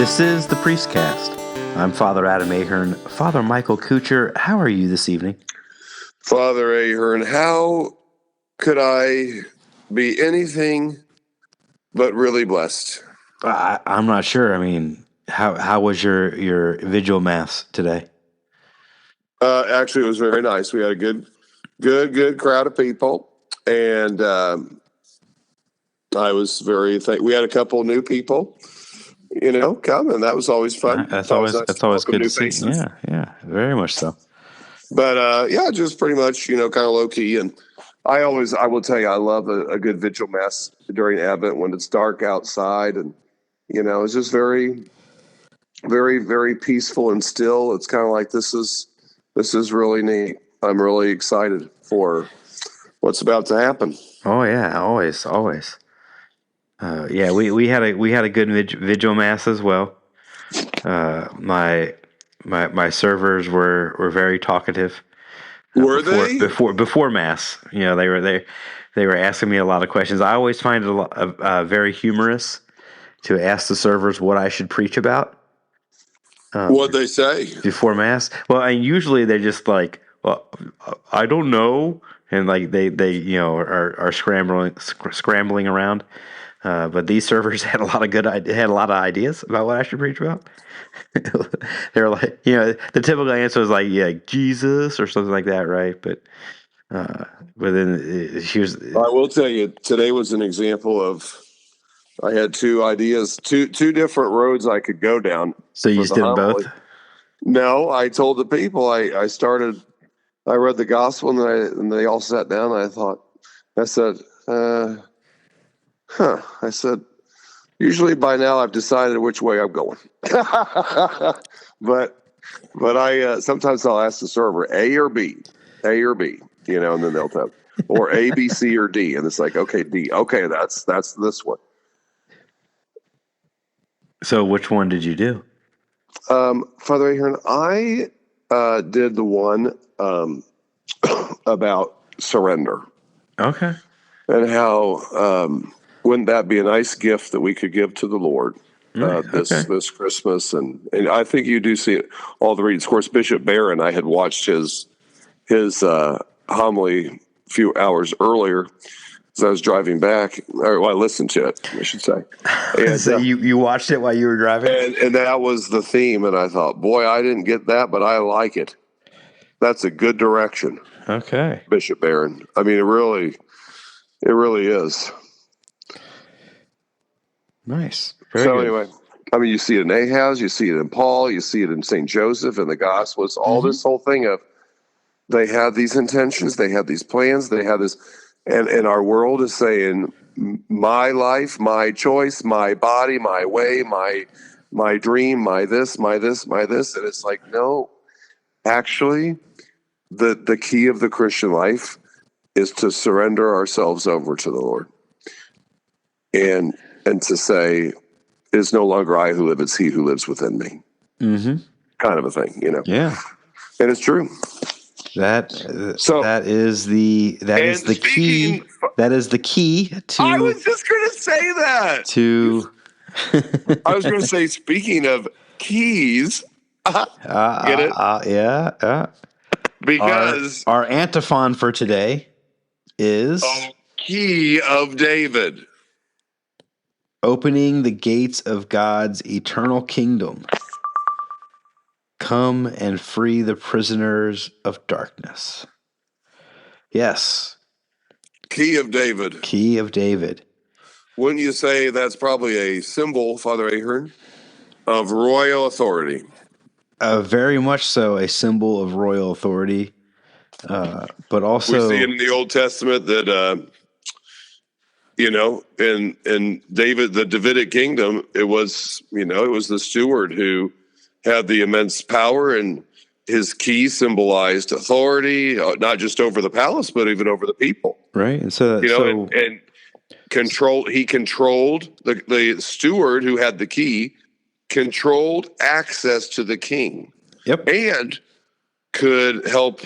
This is the Priestcast. I'm Father Adam Ahern. Father Michael Kuchar, how are you this evening? Father Ahern, how could I be anything but really blessed? I'm not sure. I mean, how was your vigil mass today? Actually, it was very nice. We had a good crowd of people, and I was very we had a couple new people, come, and that was always fun. That's always good to see. Faces. Yeah, very much so. But just pretty much, kind of low key. And I will tell you, I love a good vigil mass during Advent when it's dark outside, and it's just very, very, very peaceful and still. It's kind of like this is really neat. I'm really excited for what's about to happen. Oh yeah, always. We had a good vigil mass as well. My servers were very talkative. Before mass? They were asking me a lot of questions. I always find it very humorous to ask the servers what I should preach about. What'd they say before mass? Well, and usually they're just like, "Well, I don't know," and like they are scrambling around. But these servers had a lot of ideas about what I should preach about. They were like, the typical answer was like, yeah, Jesus or something like that, right? But then she was. I will tell you, today was an example of. I had two ideas, two different roads I could go down. So you just did them both? No, I told the people. I read the gospel, and they all sat down. And I said, I said, usually by now I've decided which way I'm going. but I sometimes I'll ask the server A or B, and then they'll tell, or A, B, C, or D, and it's like, okay, D, okay, that's this one. So which one did you do? Father Ahern, I did the one about surrender. Okay. And how wouldn't that be a nice gift that we could give to the Lord this Christmas? And I think you do see it all the readings. Of course, Bishop Barron, I had watched his homily a few hours earlier as I was driving back, or I listened to it, I should say. And, so you watched it while you were driving? And that was the theme, and I thought, boy, I didn't get that, but I like it. That's a good direction. Okay. Bishop Barron. I mean, it really is. Nice. Very good. Anyway, I mean, you see it in Ahaz, you see it in Paul, you see it in St. Joseph and the Gospels, all this whole thing of they have these intentions, they have these plans, they have this, and our world is saying, my life, my choice, my body, my way, my dream, my this, and it's like, no, actually, the key of the Christian life is to surrender ourselves over to the Lord, and to say, it is no longer I who live; it's He who lives within me. Mm-hmm. Kind of a thing, Yeah, and it's true. That is the key. That is the key to. I was just going to say that. I was going to say, speaking of keys, get it? Yeah. Because our antiphon for today is Key of David. Opening the gates of God's eternal kingdom. Come and free the prisoners of darkness. Yes. Key of David. Key of David. Wouldn't you say that's probably a symbol, Father Ahern, of royal authority? Very much so, a symbol of royal authority. But also, we see in the Old Testament that, in David, the Davidic kingdom, it was the steward who had the immense power, and his key symbolized authority, not just over the palace, but even over the people. Right. And so, and control. He controlled the steward who had the key, controlled access to the king. Yep. And could help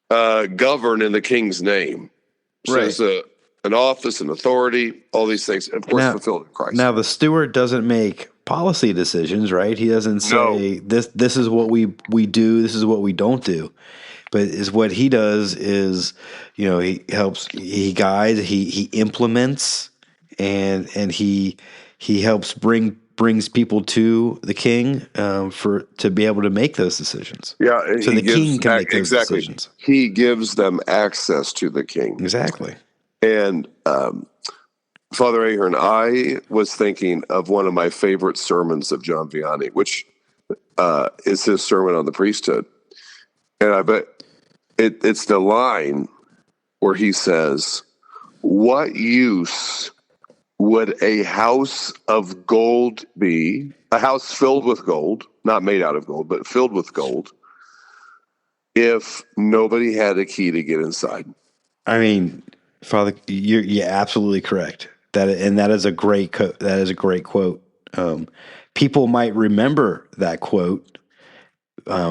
govern in the king's name. So right. It's an office, an authority, all these things, of course, fulfilled in Christ. Now, the steward doesn't make policy decisions, right? He doesn't No. say this is what we do, this is what we don't do. But is what he does is, he helps, he guides, he implements, and he helps brings people to the king, for to be able to make those decisions. Yeah, So the king can make those exactly. decisions. He gives them access to the king. Exactly. And Father Ahern, I was thinking of one of my favorite sermons of John Vianney, which is his sermon on the priesthood. And I bet it's the line where he says, "What use would a house of gold be, a house filled with gold, not made out of gold, but filled with gold, if nobody had a key to get inside?" I mean, Father, you're absolutely correct. That is a great that is a great quote. People might remember that quote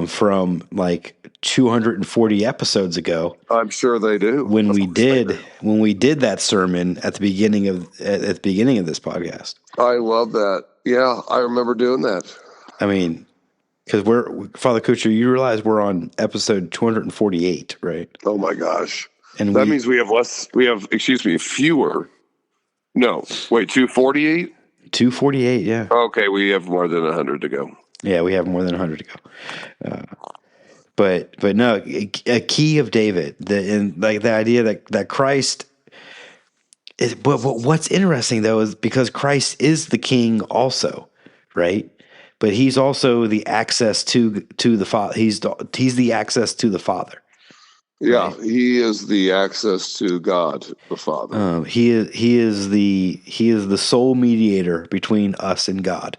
from like 240 episodes ago. I'm sure they do. When we did that sermon at the beginning of this podcast. I love that. Yeah, I remember doing that. I mean, because Father Kuchar, you realize we're on episode 248, right? Oh my gosh. And that means we have fewer. No, wait, 248? 248, yeah. Okay, we have more than 100 to go. Yeah, we have more than 100 to go. But no, a key of David, the idea that Christ is. But what's interesting though is because Christ is the King also, right? But he's also the access to the Father. He's the access to the Father. Yeah, right? He is the access to God the Father. He is the sole mediator between us and God.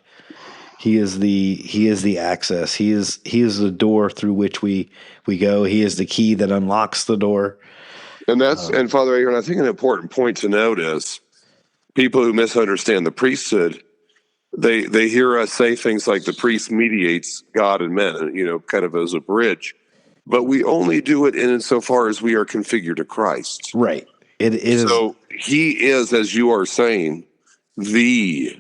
He is the access. He is the door through which we go. He is the key that unlocks the door. And and Father Ahern, I think an important point to note is people who misunderstand the priesthood, they hear us say things like the priest mediates God and men, kind of as a bridge. But we only do it insofar as we are configured to Christ. Right. It is. So he is, as you are saying, the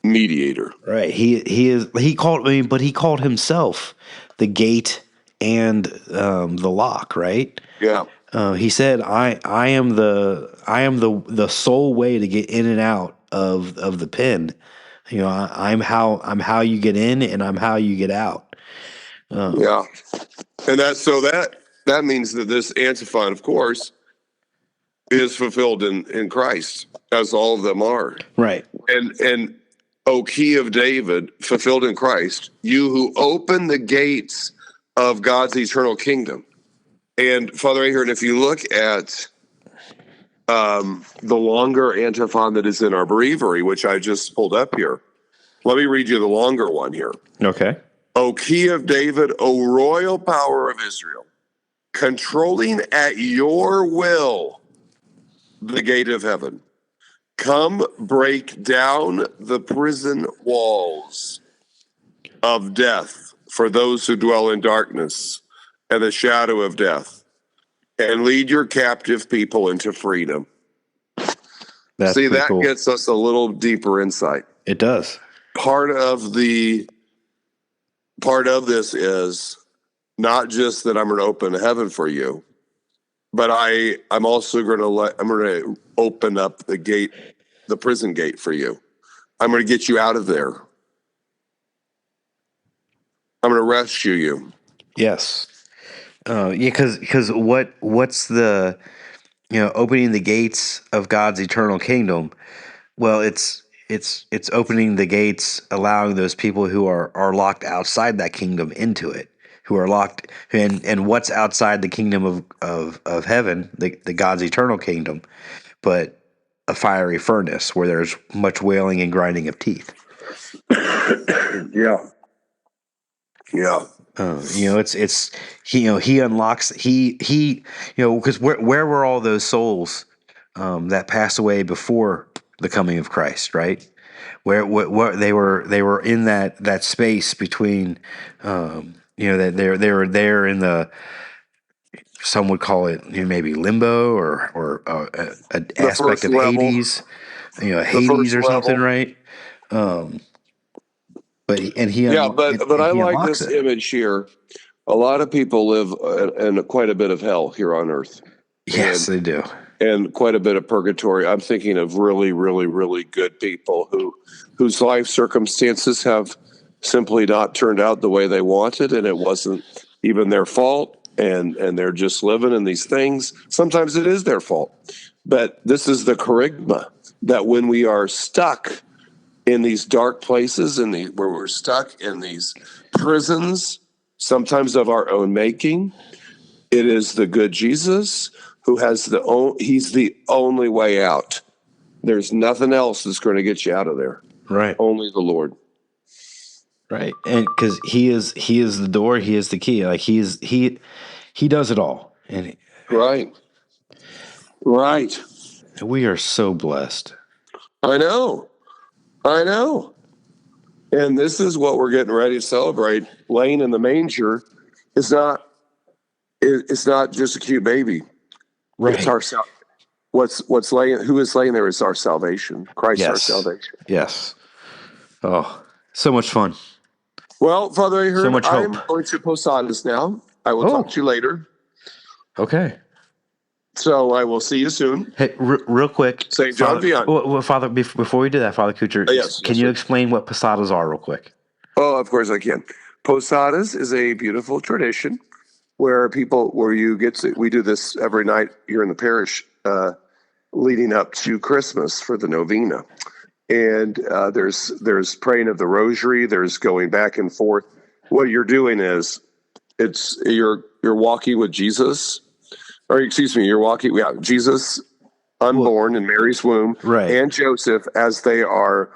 mediator. Right. He called himself the gate and the lock, right? Yeah. He said, I am the sole way to get in and out of the pen. I'm how you get in and I'm how you get out. Yeah. And that means that this antiphon, of course, is fulfilled in Christ, as all of them are. Right. And O key of David, fulfilled in Christ, you who open the gates of God's eternal kingdom. And Father Ahern, if you look at the longer antiphon that is in our breviary, which I just pulled up here, let me read you the longer one here. Okay. O key of David, O royal power of Israel, controlling at your will the gate of heaven. Come break down the prison walls of death for those who dwell in darkness and the shadow of death, and lead your captive people into freedom. See, that cool. Gets us a little deeper insight. It does. Part of this is not just that I'm going to open heaven for you, but I'm also going to open up the gate, the prison gate for you. I'm going to get you out of there. I'm going to rescue you. Yes. Because what's the, opening the gates of God's eternal kingdom? Well, it's opening the gates, allowing those people who are locked outside that kingdom into it, who are locked, and what's outside the kingdom of heaven, the God's eternal kingdom, but a fiery furnace where there's much wailing and grinding of teeth. Yeah. Yeah. It's he unlocks because where were all those souls that passed away before the coming of Christ, right? Where they were in that space between that they were there in the, some would call it maybe limbo or an aspect of level. Hades, Hades or something, level. Right? but he Yeah, but I he like unlocks this it. image here. A lot of people live in quite a bit of hell here on earth, Yes, they do. and quite a bit of purgatory. I'm thinking of really, really, really good people whose life circumstances have simply not turned out the way they wanted, and it wasn't even their fault, and they're just living in these things. Sometimes it is their fault, but this is the charisma that when we are stuck in these dark places, where we're stuck in these prisons, sometimes of our own making, it is the good Jesus who has he's the only way out. There's nothing else that's going to get you out of there. Right. Only the Lord. Right. And because he is the door, he is the key. Like he does it all. And Right. we are so blessed. I know. And this is what we're getting ready to celebrate. Laying in the manger is not just a cute baby. Right. It's our who is laying there is our salvation. Christ, Yes. our salvation. Yes. Oh, so much fun. Well, Father Ahern, So much hope. I'm going to Posadas now. I will talk to you later. Okay. So I will see you soon. Hey, real quick. St. John Vianney. Well, Father, before we do that, Father Kuchar, can you explain what posadas are real quick? Oh, of course I can. Posadas is a beautiful tradition where we do this every night here in the parish leading up to Christmas for the novena. And there's praying of the rosary, there's going back and forth. What you're doing is you're walking with Jesus, or excuse me, you're walking Jesus unborn in Mary's womb, right, and Joseph as they are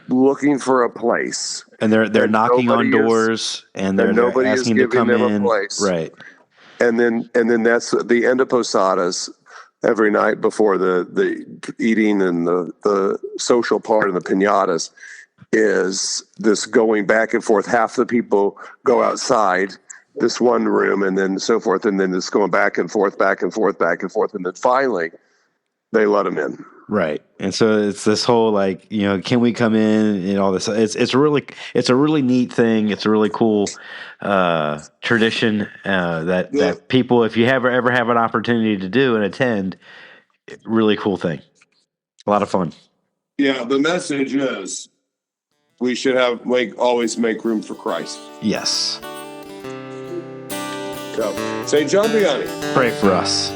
looking for a place. And they're knocking on doors and they're asking to come in. A place. Right. And then that's the end of Posadas every night before the eating and the social part of the piñatas is this going back and forth. Half the people go outside this one room and then so forth, and then it's going back and forth, and then finally they let them in. Right. And so it's this whole can we come in and all this. It's a really neat thing. It's a really cool tradition that people, if you ever have an opportunity to do and attend, really cool thing. A lot of fun. Yeah, the message is we should always make room for Christ. Yes. So, St. John Vianney, pray for us.